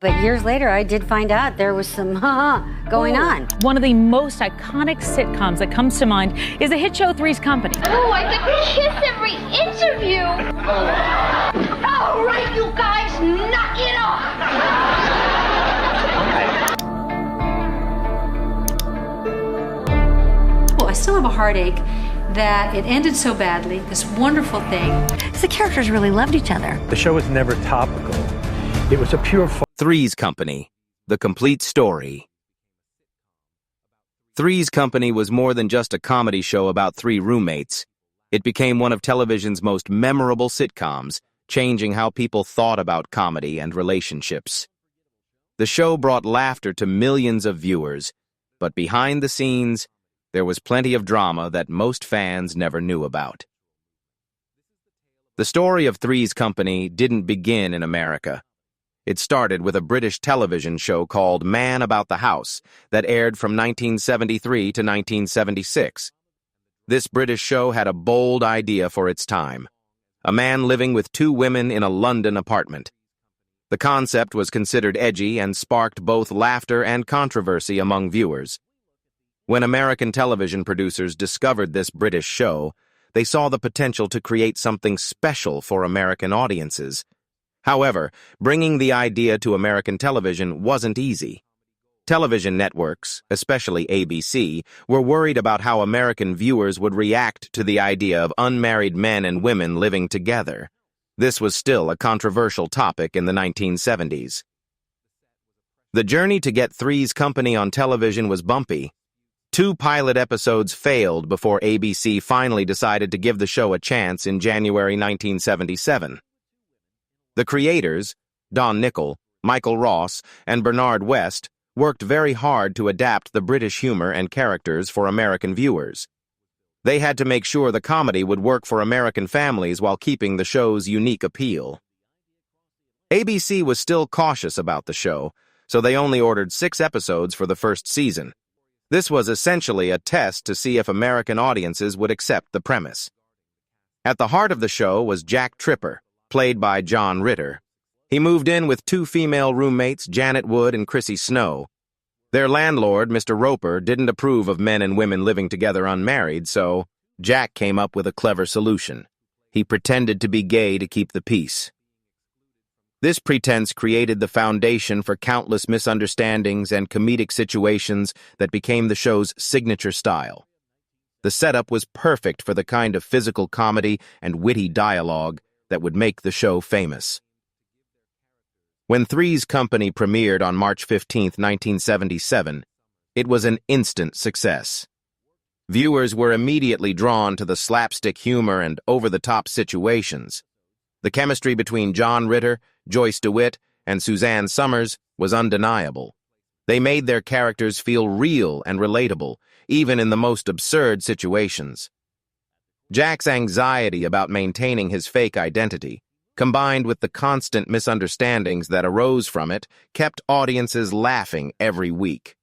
But years later, I did find out there was some going on. One of the most iconic sitcoms that comes to mind is the hit show Three's Company. Oh, I could kiss every interview. All right, you guys, knock it off. Well, I still have a heartache that it ended so badly, this wonderful thing. The characters really loved each other. The show was never topical. It was a pure Three's Company, the complete story. Three's Company was more than just a comedy show about three roommates. It became one of television's most memorable sitcoms, changing how people thought about comedy and relationships. The show brought laughter to millions of viewers, but behind the scenes, there was plenty of drama that most fans never knew about. The story of Three's Company didn't begin in America. It started with a British television show called Man About the House that aired from 1973 to 1976. This British show had a bold idea for its time: a man living with two women in a London apartment. The concept was considered edgy and sparked both laughter and controversy among viewers. When American television producers discovered this British show, they saw the potential to create something special for American audiences. However, bringing the idea to American television wasn't easy. Television networks, especially ABC, were worried about how American viewers would react to the idea of unmarried men and women living together. This was still a controversial topic in the 1970s. The journey to get Three's Company on television was bumpy. 2 pilot episodes failed before ABC finally decided to give the show a chance in January 1977. The creators, Don Nichol, Michael Ross, and Bernard West, worked very hard to adapt the British humor and characters for American viewers. They had to make sure the comedy would work for American families while keeping the show's unique appeal. ABC was still cautious about the show, so they only ordered 6 episodes for the first season. This was essentially a test to see if American audiences would accept the premise. At the heart of the show was Jack Tripper, played by John Ritter. He moved in with 2 female roommates, Janet Wood and Chrissy Snow. Their landlord, Mr. Roper, didn't approve of men and women living together unmarried, so Jack came up with a clever solution. He pretended to be gay to keep the peace. This pretense created the foundation for countless misunderstandings and comedic situations that became the show's signature style. The setup was perfect for the kind of physical comedy and witty dialogue that would make the show famous. When Three's Company premiered on March 15, 1977, it was an instant success. Viewers were immediately drawn to the slapstick humor and over-the-top situations. The chemistry between John Ritter, Joyce DeWitt, and Suzanne Summers was undeniable. They made their characters feel real and relatable, even in the most absurd situations. Jack's anxiety about maintaining his fake identity, combined with the constant misunderstandings that arose from it, kept audiences laughing every week.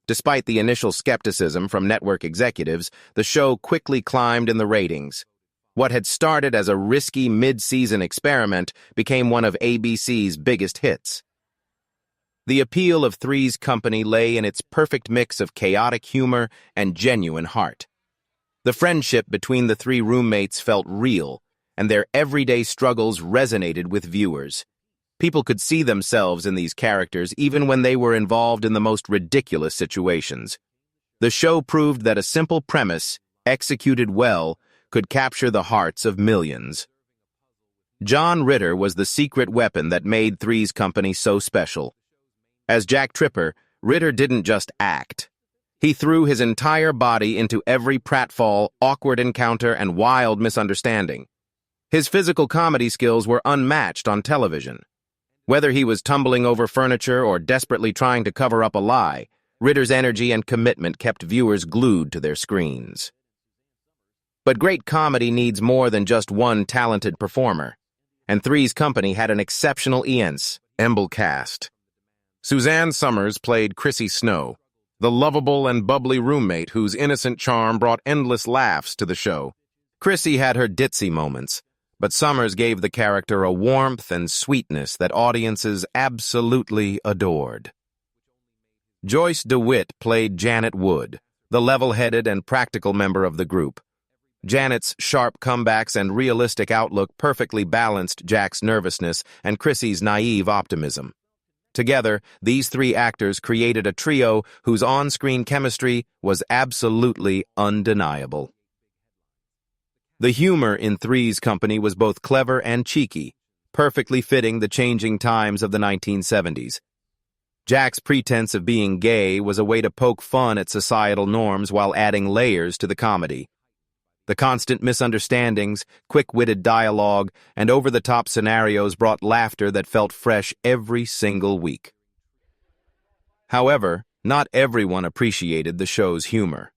Despite the initial skepticism from network executives, the show quickly climbed in the ratings. What had started as a risky mid-season experiment became one of ABC's biggest hits. The appeal of Three's Company lay in its perfect mix of chaotic humor and genuine heart. The friendship between the 3 roommates felt real, and their everyday struggles resonated with viewers. People could see themselves in these characters even when they were involved in the most ridiculous situations. The show proved that a simple premise, executed well, could capture the hearts of millions. John Ritter was the secret weapon that made Three's Company so special. As Jack Tripper, Ritter didn't just act. He threw his entire body into every pratfall, awkward encounter, and wild misunderstanding. His physical comedy skills were unmatched on television. Whether he was tumbling over furniture or desperately trying to cover up a lie, Ritter's energy and commitment kept viewers glued to their screens. But great comedy needs more than just one talented performer, and Three's Company had an exceptional ensemble cast. Suzanne Summers played Chrissy Snow, the lovable and bubbly roommate whose innocent charm brought endless laughs to the show. Chrissy had her ditzy moments, but Summers gave the character a warmth and sweetness that audiences absolutely adored. Joyce DeWitt played Janet Wood, the level-headed and practical member of the group. Janet's sharp comebacks and realistic outlook perfectly balanced Jack's nervousness and Chrissy's naive optimism. Together, these three actors created a trio whose on-screen chemistry was absolutely undeniable. The humor in Three's Company was both clever and cheeky, perfectly fitting the changing times of the 1970s. Jack's pretense of being gay was a way to poke fun at societal norms while adding layers to the comedy. The constant misunderstandings, quick-witted dialogue, and over-the-top scenarios brought laughter that felt fresh every single week. However, not everyone appreciated the show's humor.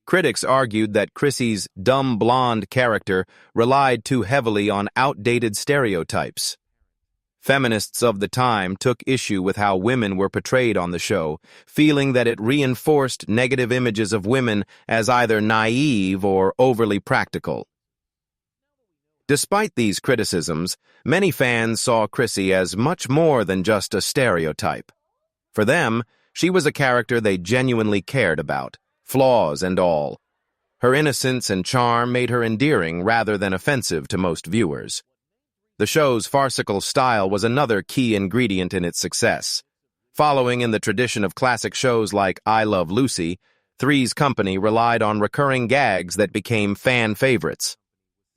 Critics argued that Chrissy's dumb blonde character relied too heavily on outdated stereotypes. Feminists of the time took issue with how women were portrayed on the show, feeling that it reinforced negative images of women as either naive or overly practical. Despite these criticisms, many fans saw Chrissy as much more than just a stereotype. For them, she was a character they genuinely cared about, flaws and all. Her innocence and charm made her endearing rather than offensive to most viewers. The show's farcical style was another key ingredient in its success. Following in the tradition of classic shows like I Love Lucy, Three's Company relied on recurring gags that became fan favorites.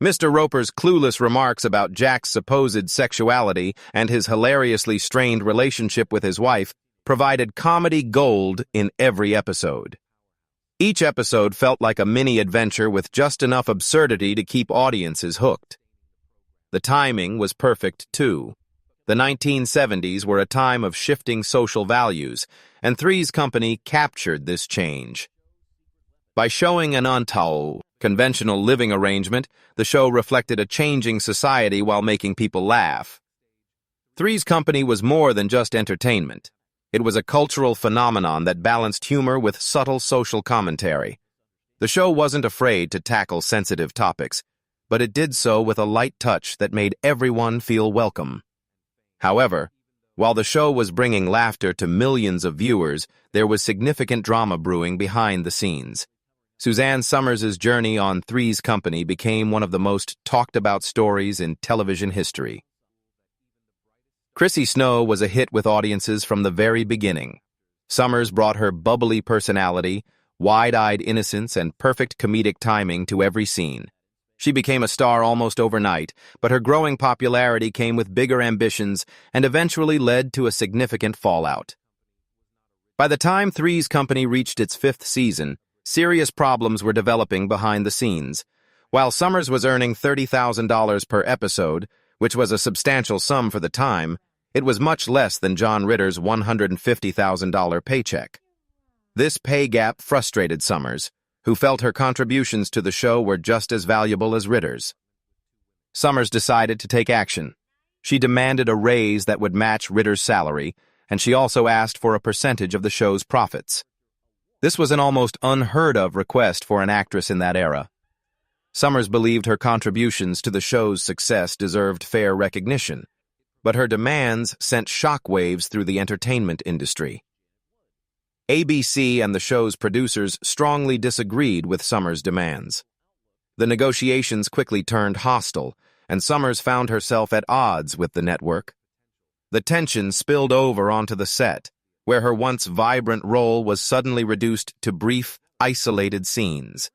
Mr. Roper's clueless remarks about Jack's supposed sexuality and his hilariously strained relationship with his wife provided comedy gold in every episode. Each episode felt like a mini-adventure with just enough absurdity to keep audiences hooked. The timing was perfect, too. The 1970s were a time of shifting social values, and Three's Company captured this change. By showing an conventional living arrangement, the show reflected a changing society while making people laugh. Three's Company was more than just entertainment. It was a cultural phenomenon that balanced humor with subtle social commentary. The show wasn't afraid to tackle sensitive topics, but it did so with a light touch that made everyone feel welcome. However, while the show was bringing laughter to millions of viewers, there was significant drama brewing behind the scenes. Suzanne Summers' journey on Three's Company became one of the most talked-about stories in television history. Chrissy Snow was a hit with audiences from the very beginning. Summers brought her bubbly personality, wide-eyed innocence, and perfect comedic timing to every scene. She became a star almost overnight, but her growing popularity came with bigger ambitions and eventually led to a significant fallout. By the time Three's Company reached its 5th season, serious problems were developing behind the scenes. While Summers was earning $30,000 per episode, which was a substantial sum for the time, it was much less than John Ritter's $150,000 paycheck. This pay gap frustrated Summers, who felt her contributions to the show were just as valuable as Ritter's. Summers decided to take action. She demanded a raise that would match Ritter's salary, and she also asked for a percentage of the show's profits. This was an almost unheard-of request for an actress in that era. Summers believed her contributions to the show's success deserved fair recognition, but her demands sent shockwaves through the entertainment industry. ABC and the show's producers strongly disagreed with Summers' demands. The negotiations quickly turned hostile, and Summers found herself at odds with the network. The tension spilled over onto the set, where her once vibrant role was suddenly reduced to brief, isolated scenes.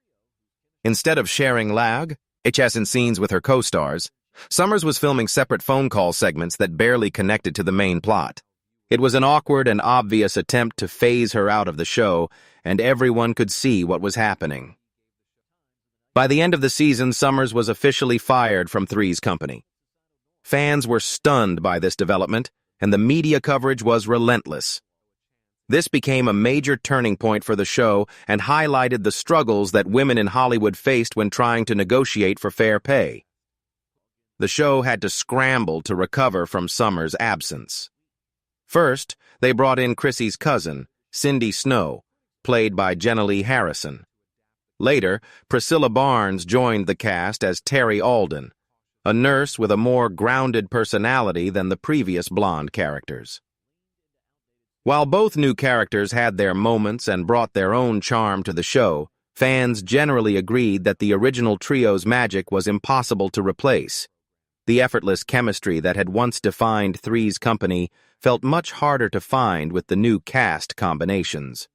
Instead of sharing and scenes with her co-stars, Summers was filming separate phone call segments that barely connected to the main plot. It was an awkward and obvious attempt to phase her out of the show, and everyone could see what was happening. By the end of the season, Summers was officially fired from Three's Company. Fans were stunned by this development, and the media coverage was relentless. This became a major turning point for the show and highlighted the struggles that women in Hollywood faced when trying to negotiate for fair pay. The show had to scramble to recover from Summers' absence. First, they brought in Chrissy's cousin, Cindy Snow, played by Jenna Lee Harrison. Later, Priscilla Barnes joined the cast as Terry Alden, a nurse with a more grounded personality than the previous blonde characters. While both new characters had their moments and brought their own charm to the show, fans generally agreed that the original trio's magic was impossible to replace. The effortless chemistry that had once defined Three's Company felt much harder to find with the new cast combinations.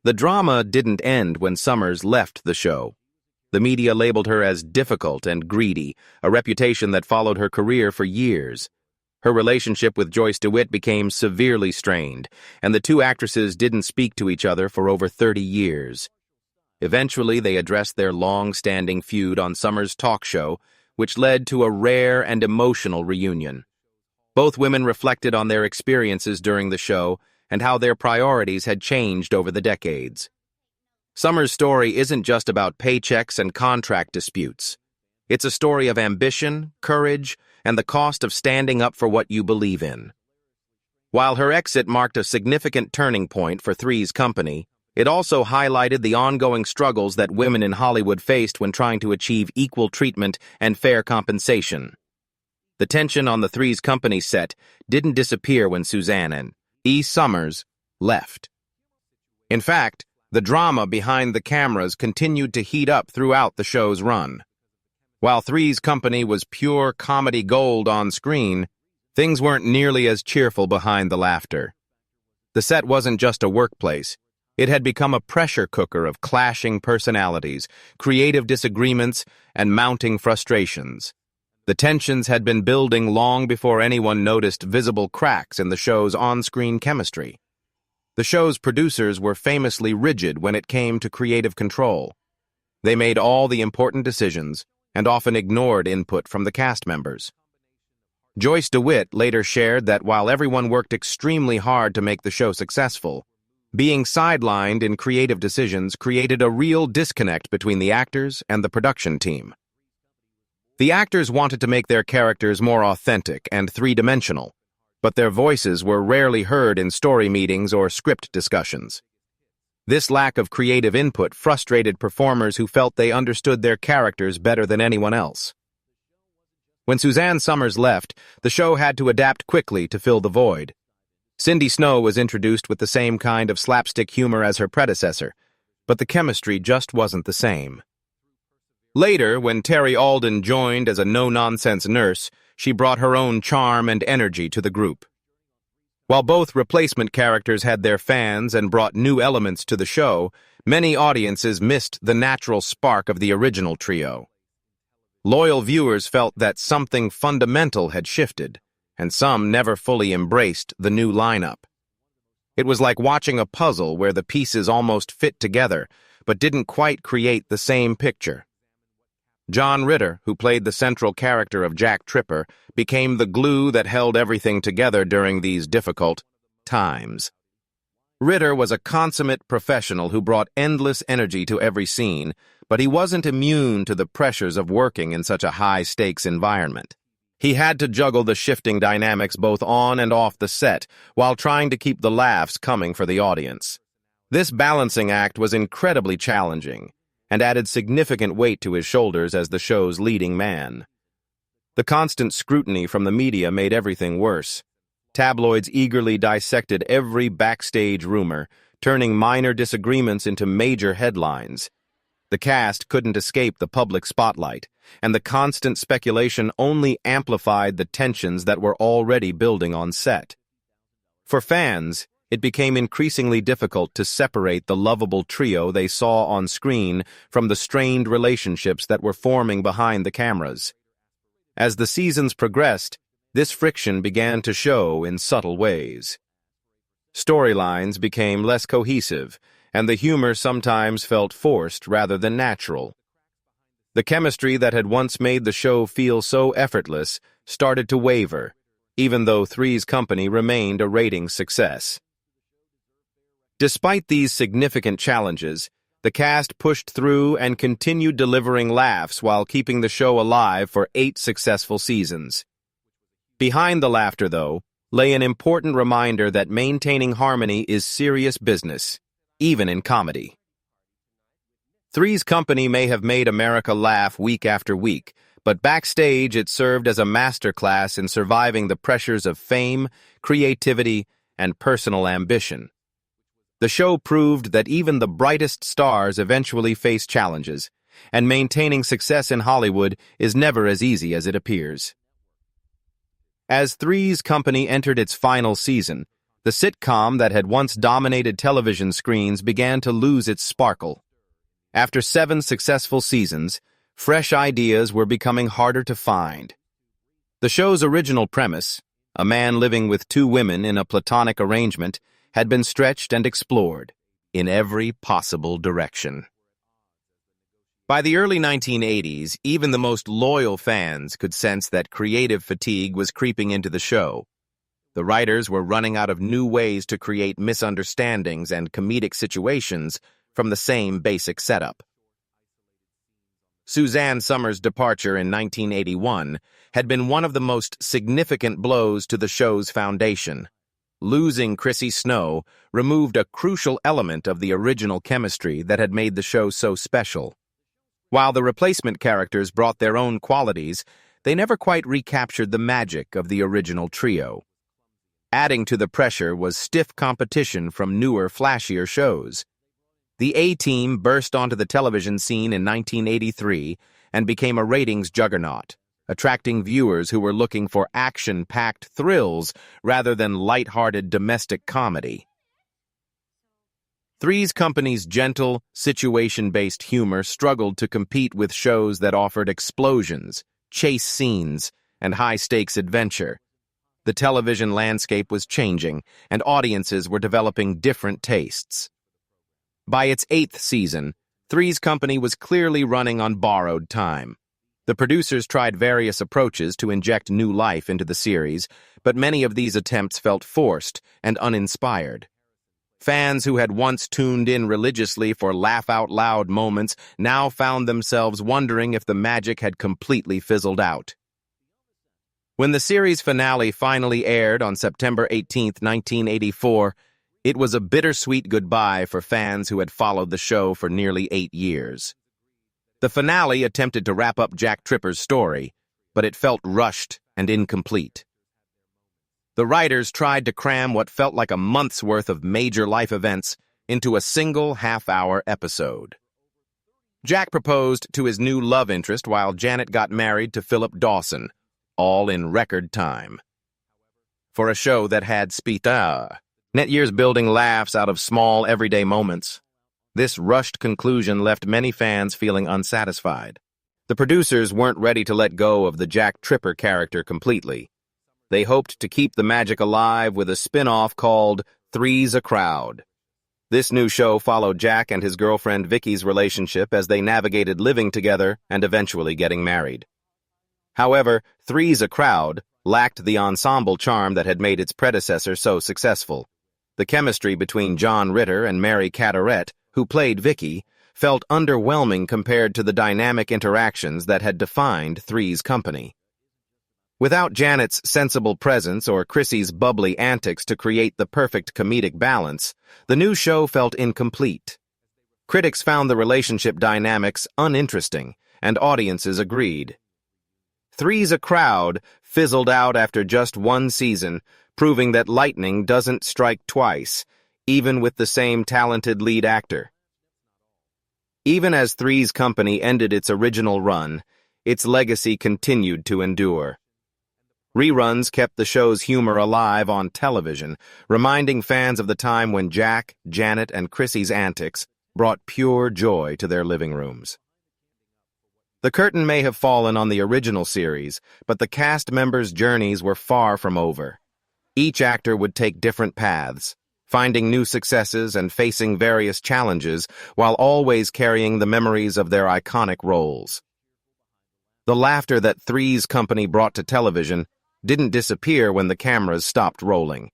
The drama didn't end when Summers left the show. The media labeled her as difficult and greedy, a reputation that followed her career for years. Her relationship with Joyce DeWitt became severely strained, and the two actresses didn't speak to each other for over 30 years. Eventually, they addressed their long-standing feud on Summers' talk show, which led to a rare and emotional reunion. Both women reflected on their experiences during the show and how their priorities had changed over the decades. Summers' story isn't just about paychecks and contract disputes. It's a story of ambition, courage, and the cost of standing up for what you believe in. While her exit marked a significant turning point for Three's Company, it also highlighted the ongoing struggles that women in Hollywood faced when trying to achieve equal treatment and fair compensation. The tension on the Three's Company set didn't disappear when Suzanne and Summers left. In fact, the drama behind the cameras continued to heat up throughout the show's run. While Three's Company was pure comedy gold on screen, things weren't nearly as cheerful behind the laughter. The set wasn't just a workplace. It had become a pressure cooker of clashing personalities, creative disagreements, and mounting frustrations. The tensions had been building long before anyone noticed visible cracks in the show's on-screen chemistry. The show's producers were famously rigid when it came to creative control. They made all the important decisions and often ignored input from the cast members. Joyce DeWitt later shared that while everyone worked extremely hard to make the show successful, being sidelined in creative decisions created a real disconnect between the actors and the production team. The actors wanted to make their characters more authentic and three-dimensional, but their voices were rarely heard in story meetings or script discussions. This lack of creative input frustrated performers who felt they understood their characters better than anyone else. When Suzanne Summers left, the show had to adapt quickly to fill the void. Cindy Snow was introduced with the same kind of slapstick humor as her predecessor, but the chemistry just wasn't the same. Later, when Terry Alden joined as a no-nonsense nurse, she brought her own charm and energy to the group. While both replacement characters had their fans and brought new elements to the show, many audiences missed the natural spark of the original trio. Loyal viewers felt that something fundamental had shifted, and some never fully embraced the new lineup. It was like watching a puzzle where the pieces almost fit together, but didn't quite create the same picture. John Ritter, who played the central character of Jack Tripper, became the glue that held everything together during these difficult times. Ritter was a consummate professional who brought endless energy to every scene, but he wasn't immune to the pressures of working in such a high-stakes environment. He had to juggle the shifting dynamics both on and off the set, while trying to keep the laughs coming for the audience. This balancing act was incredibly challenging, and added significant weight to his shoulders as the show's leading man. The constant scrutiny from the media made everything worse. Tabloids eagerly dissected every backstage rumor, turning minor disagreements into major headlines. The cast couldn't escape the public spotlight, and the constant speculation only amplified the tensions that were already building on set. For fans, it became increasingly difficult to separate the lovable trio they saw on screen from the strained relationships that were forming behind the cameras. As the seasons progressed, this friction began to show in subtle ways. Storylines became less cohesive, and the humor sometimes felt forced rather than natural. The chemistry that had once made the show feel so effortless started to waver, even though Three's Company remained a ratings success. Despite these significant challenges, the cast pushed through and continued delivering laughs while keeping the show alive for 8 successful seasons. Behind the laughter, though, lay an important reminder that maintaining harmony is serious business, even in comedy. Three's Company may have made America laugh week after week, but backstage it served as a masterclass in surviving the pressures of fame, creativity, and personal ambition. The show proved that even the brightest stars eventually face challenges, and maintaining success in Hollywood is never as easy as it appears. As Three's Company entered its final season, the sitcom that had once dominated television screens began to lose its sparkle. After 7 successful seasons, fresh ideas were becoming harder to find. The show's original premise, a man living with 2 women in a platonic arrangement, had been stretched and explored in every possible direction. By the early 1980s, even the most loyal fans could sense that creative fatigue was creeping into the show. The writers were running out of new ways to create misunderstandings and comedic situations from the same basic setup. Suzanne Summers' departure in 1981 had been one of the most significant blows to the show's foundation. Losing Chrissy Snow removed a crucial element of the original chemistry that had made the show so special. While the replacement characters brought their own qualities, they never quite recaptured the magic of the original trio. Adding to the pressure was stiff competition from newer, flashier shows. The A-Team burst onto the television scene in 1983 and became a ratings juggernaut, attracting viewers who were looking for action-packed thrills rather than lighthearted domestic comedy. Three's Company's gentle, situation-based humor struggled to compete with shows that offered explosions, chase scenes, and high-stakes adventure. The television landscape was changing, and audiences were developing different tastes. By its 8th season, Three's Company was clearly running on borrowed time. The producers tried various approaches to inject new life into the series, but many of these attempts felt forced and uninspired. Fans who had once tuned in religiously for laugh-out-loud moments now found themselves wondering if the magic had completely fizzled out. When the series finale finally aired on September 18, 1984, it was a bittersweet goodbye for fans who had followed the show for nearly 8 years. The finale attempted to wrap up Jack Tripper's story, but it felt rushed and incomplete. The writers tried to cram what felt like a month's worth of major life events into a single half-hour episode. Jack proposed to his new love interest while Janet got married to Philip Dawson, all in record time. For a show that had net years building laughs out of small, everyday moments, this rushed conclusion left many fans feeling unsatisfied. The producers weren't ready to let go of the Jack Tripper character completely. They hoped to keep the magic alive with a spin-off called Three's a Crowd. This new show followed Jack and his girlfriend Vicky's relationship as they navigated living together and eventually getting married. However, Three's a Crowd lacked the ensemble charm that had made its predecessor so successful. The chemistry between John Ritter and Mary Carteret, who played Vicky, felt underwhelming compared to the dynamic interactions that had defined Three's Company. Without Janet's sensible presence or Chrissy's bubbly antics to create the perfect comedic balance, the new show felt incomplete. Critics found the relationship dynamics uninteresting, and audiences agreed. Three's a Crowd fizzled out after just 1 season, proving that lightning doesn't strike twice, even with the same talented lead actor. Even as Three's Company ended its original run, its legacy continued to endure. Reruns kept the show's humor alive on television, reminding fans of the time when Jack, Janet, and Chrissy's antics brought pure joy to their living rooms. The curtain may have fallen on the original series, but the cast members' journeys were far from over. Each actor would take different paths, finding new successes and facing various challenges while always carrying the memories of their iconic roles. The laughter that Three's Company brought to television didn't disappear when the cameras stopped rolling.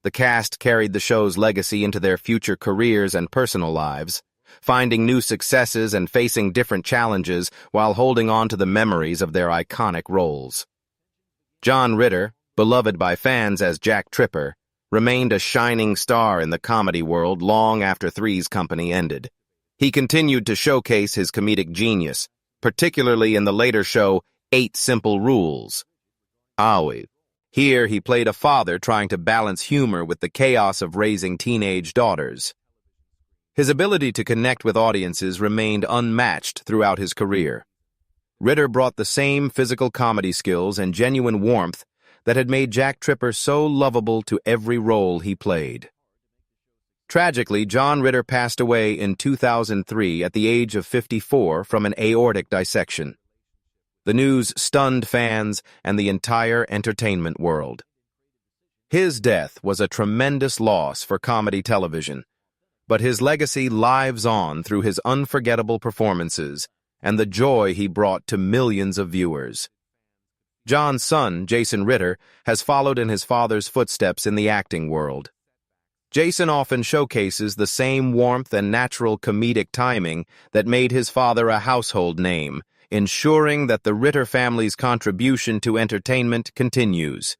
The cast carried the show's legacy into their future careers and personal lives, finding new successes and facing different challenges while holding on to the memories of their iconic roles. John Ritter, beloved by fans as Jack Tripper, remained a shining star in the comedy world long after Three's Company ended. He continued to showcase his comedic genius, particularly in the later show 8 Simple Rules. Here he played a father trying to balance humor with the chaos of raising teenage daughters. His ability to connect with audiences remained unmatched throughout his career. Ritter brought the same physical comedy skills and genuine warmth that had made Jack Tripper so lovable to every role he played. Tragically, John Ritter passed away in 2003 at the age of 54 from an aortic dissection. The news stunned fans and the entire entertainment world. His death was a tremendous loss for comedy television, but his legacy lives on through his unforgettable performances and the joy he brought to millions of viewers. John's son, Jason Ritter, has followed in his father's footsteps in the acting world. Jason often showcases the same warmth and natural comedic timing that made his father a household name, ensuring that the Ritter family's contribution to entertainment continues.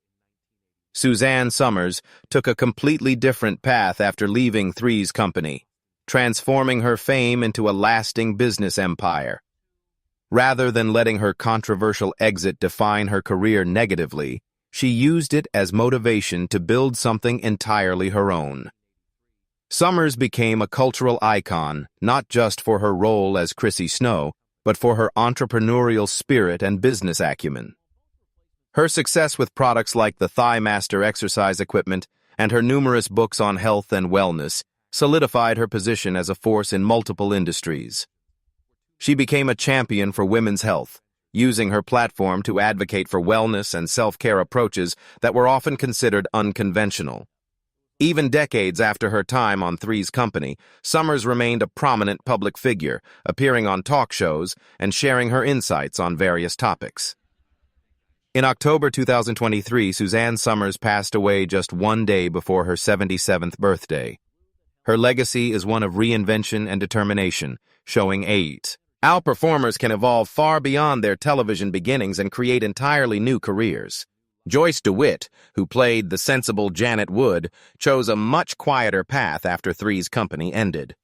Suzanne Somers took a completely different path after leaving Three's Company, transforming her fame into a lasting business empire. Rather than letting her controversial exit define her career negatively, she used it as motivation to build something entirely her own. Somers became a cultural icon, not just for her role as Chrissy Snow, but for her entrepreneurial spirit and business acumen. Her success with products like the Thigh Master exercise equipment and her numerous books on health and wellness solidified her position as a force in multiple industries. She became a champion for women's health, using her platform to advocate for wellness and self-care approaches that were often considered unconventional. Even decades after her time on Three's Company, Somers remained a prominent public figure, appearing on talk shows and sharing her insights on various topics. In October 2023, Suzanne Somers passed away just one day before her 77th birthday. Her legacy is one of reinvention and determination, showing our performers can evolve far beyond their television beginnings and create entirely new careers. Joyce DeWitt, who played the sensible Janet Wood, chose a much quieter path after Three's Company ended.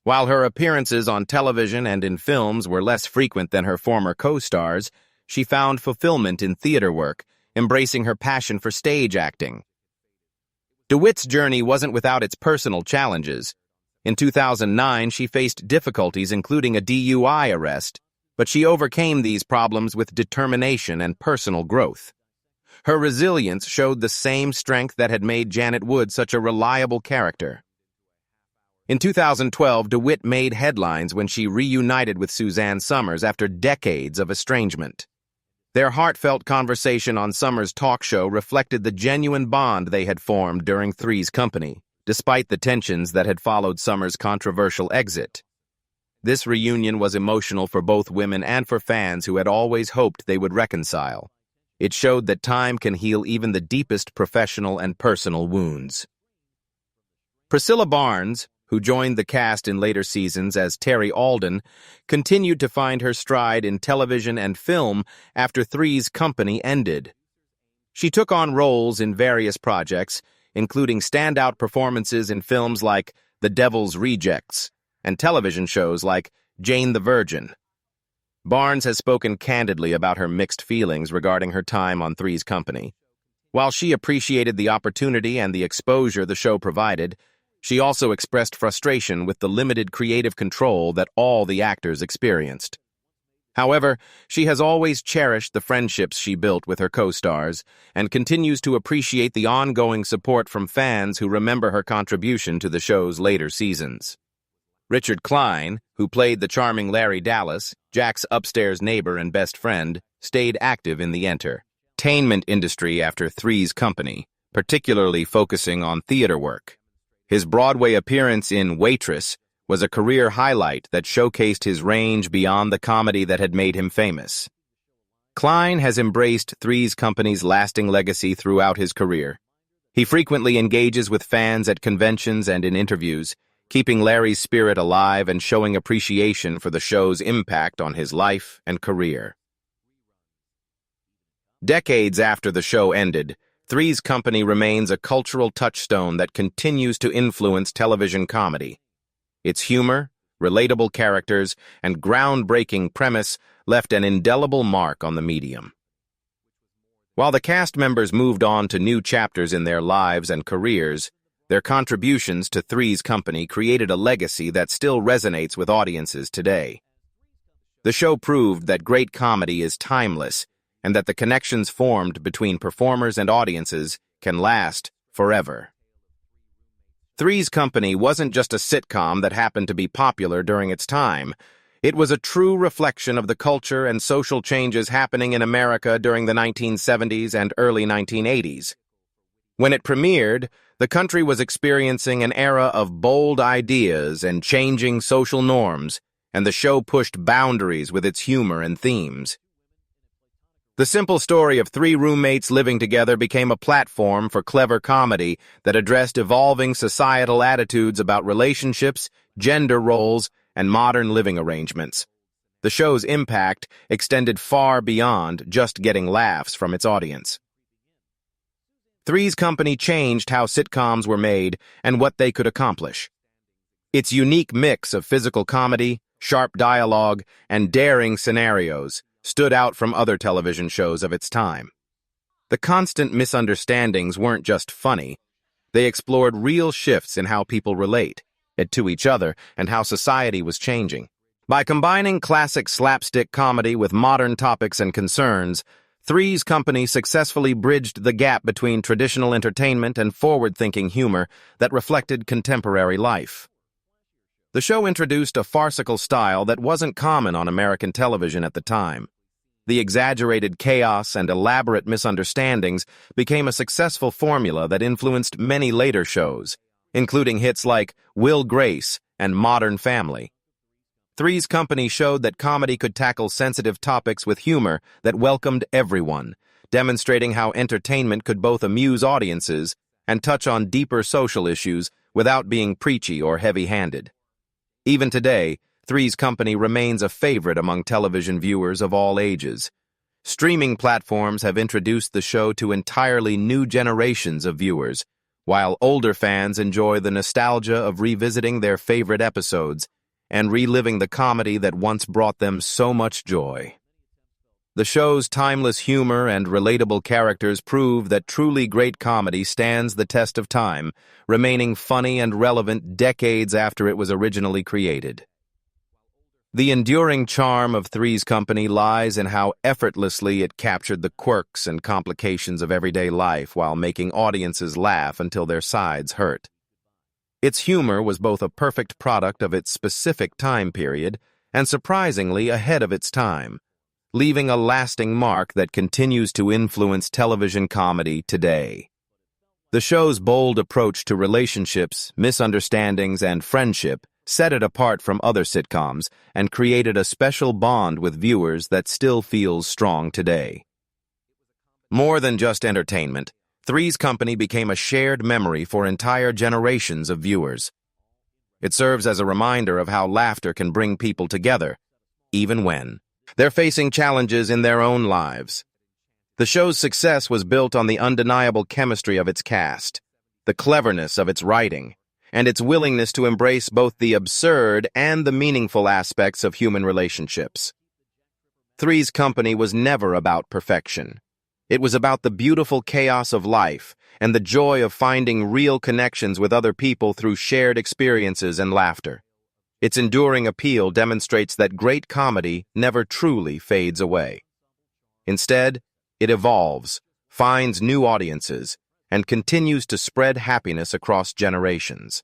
While her appearances on television and in films were less frequent than her former co-stars, she found fulfillment in theater work, embracing her passion for stage acting. DeWitt's journey wasn't without its personal challenges. In 2009, she faced difficulties including a DUI arrest, but she overcame these problems with determination and personal growth. Her resilience showed the same strength that had made Janet Wood such a reliable character. In 2012, DeWitt made headlines when she reunited with Suzanne Somers after decades of estrangement. Their heartfelt conversation on Somers' talk show reflected the genuine bond they had formed during Three's Company, despite the tensions that had followed Somers' controversial exit. This reunion was emotional for both women and for fans who had always hoped they would reconcile. It showed that time can heal even the deepest professional and personal wounds. Priscilla Barnes, who joined the cast in later seasons as Terry Alden, continued to find her stride in television and film after Three's Company ended. She took on roles in various projects, including standout performances in films like The Devil's Rejects and television shows like Jane the Virgin. Barnes has spoken candidly about her mixed feelings regarding her time on Three's Company. While she appreciated the opportunity and the exposure the show provided, she also expressed frustration with the limited creative control that all the actors experienced. However, she has always cherished the friendships she built with her co-stars and continues to appreciate the ongoing support from fans who remember her contribution to the show's later seasons. Richard Klein, who played the charming Larry Dallas, Jack's upstairs neighbor and best friend, stayed active in the entertainment industry after Three's Company, particularly focusing on theater work. His Broadway appearance in Waitress was a career highlight that showcased his range beyond the comedy that had made him famous. Klein has embraced Three's Company's lasting legacy throughout his career. He frequently engages with fans at conventions and in interviews, keeping Larry's spirit alive and showing appreciation for the show's impact on his life and career. Decades after the show ended, Three's Company remains a cultural touchstone that continues to influence television comedy. Its humor, relatable characters, and groundbreaking premise left an indelible mark on the medium. While the cast members moved on to new chapters in their lives and careers, their contributions to Three's Company created a legacy that still resonates with audiences today. The show proved that great comedy is timeless and that the connections formed between performers and audiences can last forever. Three's Company wasn't just a sitcom that happened to be popular during its time. It was a true reflection of the culture and social changes happening in America during the 1970s and early 1980s. When it premiered, the country was experiencing an era of bold ideas and changing social norms, and the show pushed boundaries with its humor and themes. The simple story of three roommates living together became a platform for clever comedy that addressed evolving societal attitudes about relationships, gender roles, and modern living arrangements. The show's impact extended far beyond just getting laughs from its audience. Three's Company changed how sitcoms were made and what they could accomplish. Its unique mix of physical comedy, sharp dialogue, and daring scenarios stood out from other television shows of its time. The constant misunderstandings weren't just funny. They explored real shifts in how people relate to each other and how society was changing. By combining classic slapstick comedy with modern topics and concerns, Three's Company successfully bridged the gap between traditional entertainment and forward-thinking humor that reflected contemporary life. The show introduced a farcical style that wasn't common on American television at the time. The exaggerated chaos and elaborate misunderstandings became a successful formula that influenced many later shows, including hits like Will Grace and Modern Family. Three's Company showed that comedy could tackle sensitive topics with humor that welcomed everyone, demonstrating how entertainment could both amuse audiences and touch on deeper social issues without being preachy or heavy-handed. Even today, Three's Company remains a favorite among television viewers of all ages. Streaming platforms have introduced the show to entirely new generations of viewers, while older fans enjoy the nostalgia of revisiting their favorite episodes and reliving the comedy that once brought them so much joy. The show's timeless humor and relatable characters prove that truly great comedy stands the test of time, remaining funny and relevant decades after it was originally created. The enduring charm of Three's Company lies in how effortlessly it captured the quirks and complications of everyday life while making audiences laugh until their sides hurt. Its humor was both a perfect product of its specific time period and surprisingly ahead of its time, leaving a lasting mark that continues to influence television comedy today. The show's bold approach to relationships, misunderstandings, and friendship set it apart from other sitcoms and created a special bond with viewers that still feels strong today. More than just entertainment, Three's Company became a shared memory for entire generations of viewers. It serves as a reminder of how laughter can bring people together, even when they're facing challenges in their own lives. The show's success was built on the undeniable chemistry of its cast, the cleverness of its writing, and its willingness to embrace both the absurd and the meaningful aspects of human relationships. Three's Company was never about perfection. It was about the beautiful chaos of life and the joy of finding real connections with other people through shared experiences and laughter. Its enduring appeal demonstrates that great comedy never truly fades away. Instead, it evolves, finds new audiences, and continues to spread happiness across generations.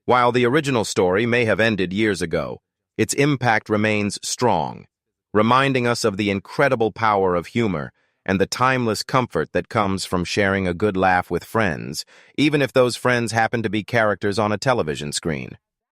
While the original story may have ended years ago, its impact remains strong, reminding us of the incredible power of humor and the timeless comfort that comes from sharing a good laugh with friends, even if those friends happen to be characters on a television screen.